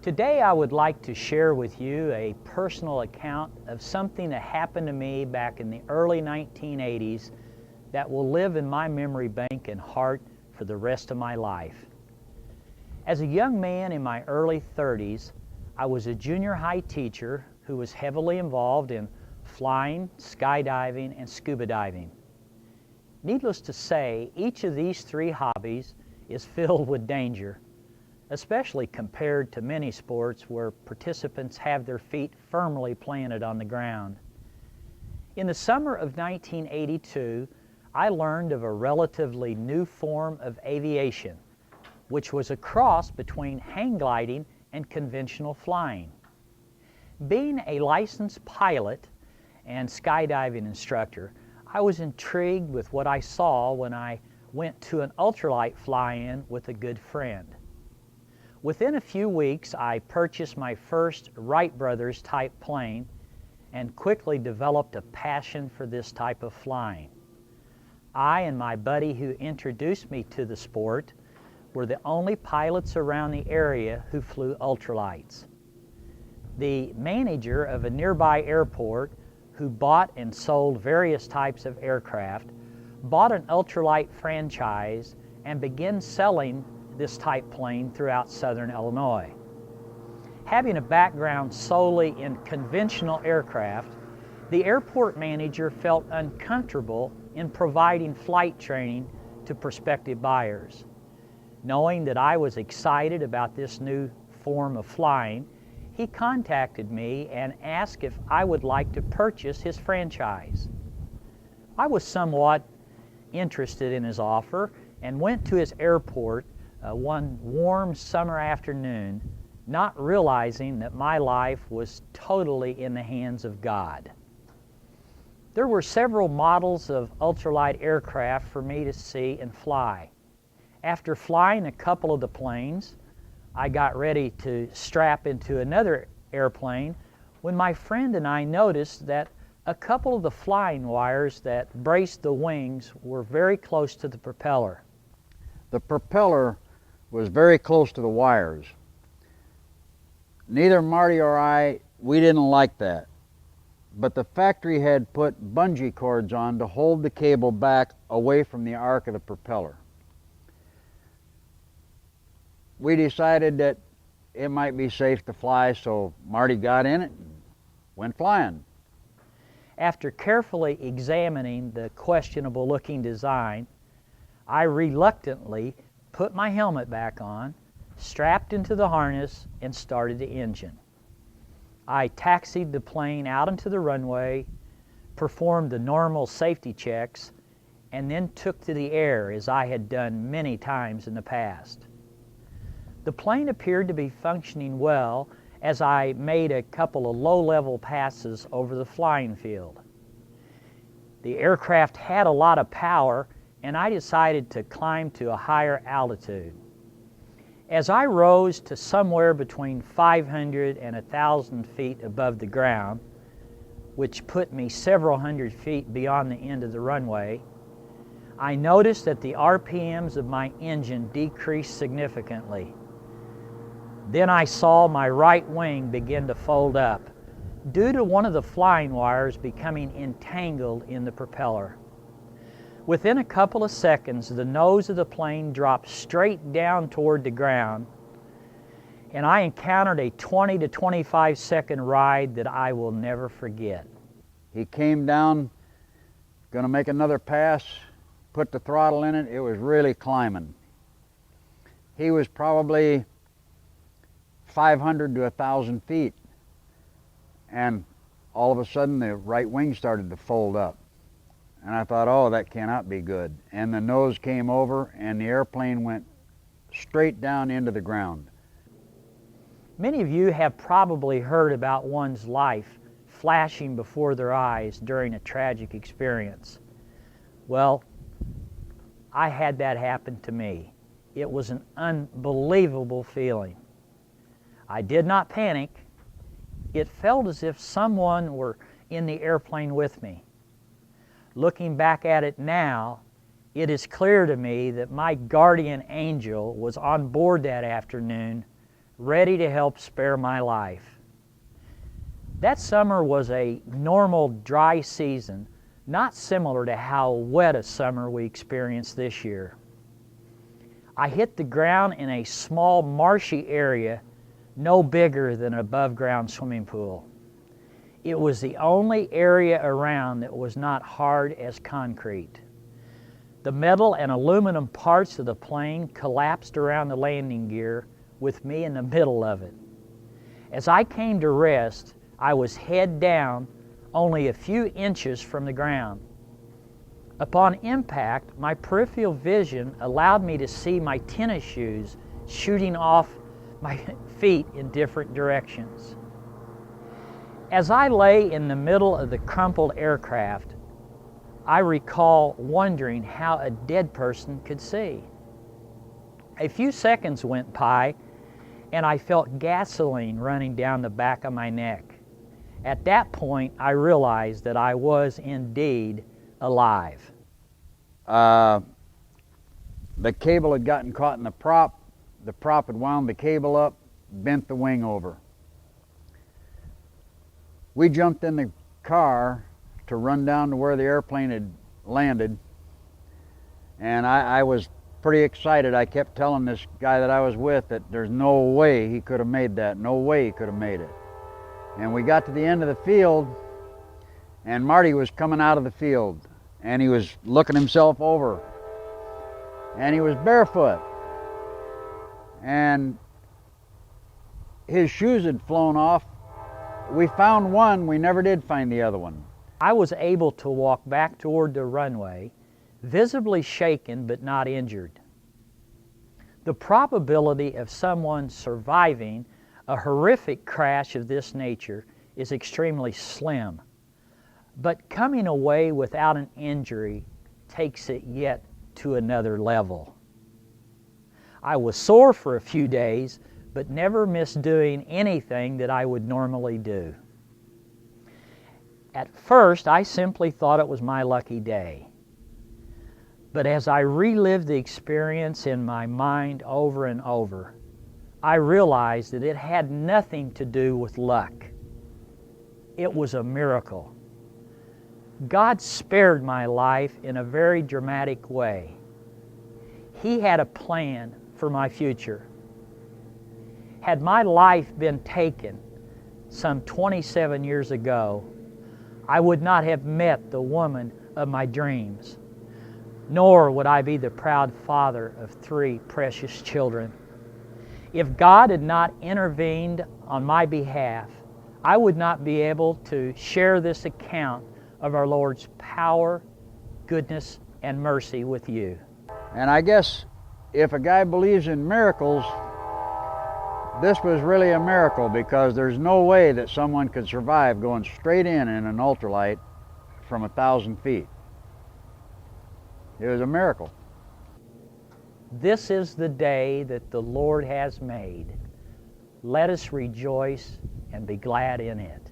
Today I would like to share with you a personal account of something that happened to me back in the early 1980s that will live in my memory bank and heart for the rest of my life. As a young man in my early 30s, I was a junior high teacher who was heavily involved in flying, skydiving, and scuba diving. Needless to say, each of these three hobbies is filled with danger, especially compared to many sports where participants have their feet firmly planted on the ground. In the summer of 1982, I learned of a relatively new form of aviation, which was a cross between hang gliding and conventional flying. Being a licensed pilot and skydiving instructor, I was intrigued with what I saw when I went to an ultralight fly-in with a good friend. Within a few weeks, I purchased my first Wright Brothers type plane and quickly developed a passion for this type of flying. I and my buddy who introduced me to the sport were the only pilots around the area who flew ultralights. The manager of a nearby airport who bought and sold various types of aircraft bought an ultralight franchise and began selling this type plane throughout southern Illinois. Having a background solely in conventional aircraft, the airport manager felt uncomfortable in providing flight training to prospective buyers. Knowing that I was excited about this new form of flying, he contacted me and asked if I would like to purchase his franchise. I was somewhat interested in his offer and went to his airport one warm summer afternoon, not realizing that my life was totally in the hands of God. There were several models of ultralight aircraft for me to see and fly. After flying a couple of the planes, I got ready to strap into another airplane when my friend and I noticed that a couple of the flying wires that braced the wings were very close to the propeller. The propeller was very close to the wires. Neither Marty or we didn't like that. But the factory had put bungee cords on to hold the cable back away from the arc of the propeller. We decided that it might be safe to fly, so Marty got in it and went flying. After carefully examining the questionable looking design, I reluctantly put my helmet back on, strapped into the harness, and started the engine. I taxied the plane out into the runway, performed the normal safety checks, and then took to the air as I had done many times in the past. The plane appeared to be functioning well as I made a couple of low-level passes over the flying field. The aircraft had a lot of power, and I decided to climb to a higher altitude. As I rose to somewhere between 500 and 1,000 feet above the ground, which put me several hundred feet beyond the end of the runway, I noticed that the RPMs of my engine decreased significantly. Then I saw my right wing begin to fold up due to one of the flying wires becoming entangled in the propeller. Within a couple of seconds, the nose of the plane dropped straight down toward the ground, and I encountered a 20 to 25 second ride that I will never forget. He came down, going to make another pass, put the throttle in it. It was really climbing. He was probably 500 to 1,000 feet, and all of a sudden the right wing started to fold up. And I thought, oh, that cannot be good. And the nose came over and the airplane went straight down into the ground. Many of you have probably heard about one's life flashing before their eyes during a tragic experience. Well, I had that happen to me. It was an unbelievable feeling. I did not panic. It felt as if someone were in the airplane with me. Looking back at it now, it is clear to me that my guardian angel was on board that afternoon, ready to help spare my life. That summer was a normal dry season, not similar to how wet a summer we experienced this year. I hit the ground in a small marshy area no bigger than an above-ground swimming pool. It was the only area around that was not hard as concrete. The metal and aluminum parts of the plane collapsed around the landing gear with me in the middle of it. As I came to rest, I was head down, only a few inches from the ground. Upon impact, my peripheral vision allowed me to see my tennis shoes shooting off my feet in different directions. As I lay in the middle of the crumpled aircraft, I recall wondering how a dead person could see. A few seconds went by, and I felt gasoline running down the back of my neck. At that point, I realized that I was indeed alive. The cable had gotten caught in the prop. The prop had wound the cable up, bent the wing over. We jumped in the car to run down to where the airplane had landed, and I was pretty excited. I kept telling this guy that I was with that there's no way he could have made that, no way he could have made it. And we got to the end of the field, and Marty was coming out of the field, and he was looking himself over, and he was barefoot, and his shoes had flown off. We found one, we never did find the other one. I was able to walk back toward the runway, visibly shaken but not injured. The probability of someone surviving a horrific crash of this nature is extremely slim, but coming away without an injury takes it yet to another level. I was sore for a few days, but never missed doing anything that I would normally do. At first, I simply thought it was my lucky day. But as I relived the experience in my mind over and over, I realized that it had nothing to do with luck. It was a miracle. God spared my life in a very dramatic way. He had a plan for my future. Had my life been taken some 27 years ago, I would not have met the woman of my dreams, nor would I be the proud father of 3 precious children. If God had not intervened on my behalf, I would not be able to share this account of our Lord's power, goodness, and mercy with you. And I guess if a guy believes in miracles, this was really a miracle, because there's no way that someone could survive going straight in an ultralight from 1,000 feet. It was a miracle. This is the day that the Lord has made. Let us rejoice and be glad in it.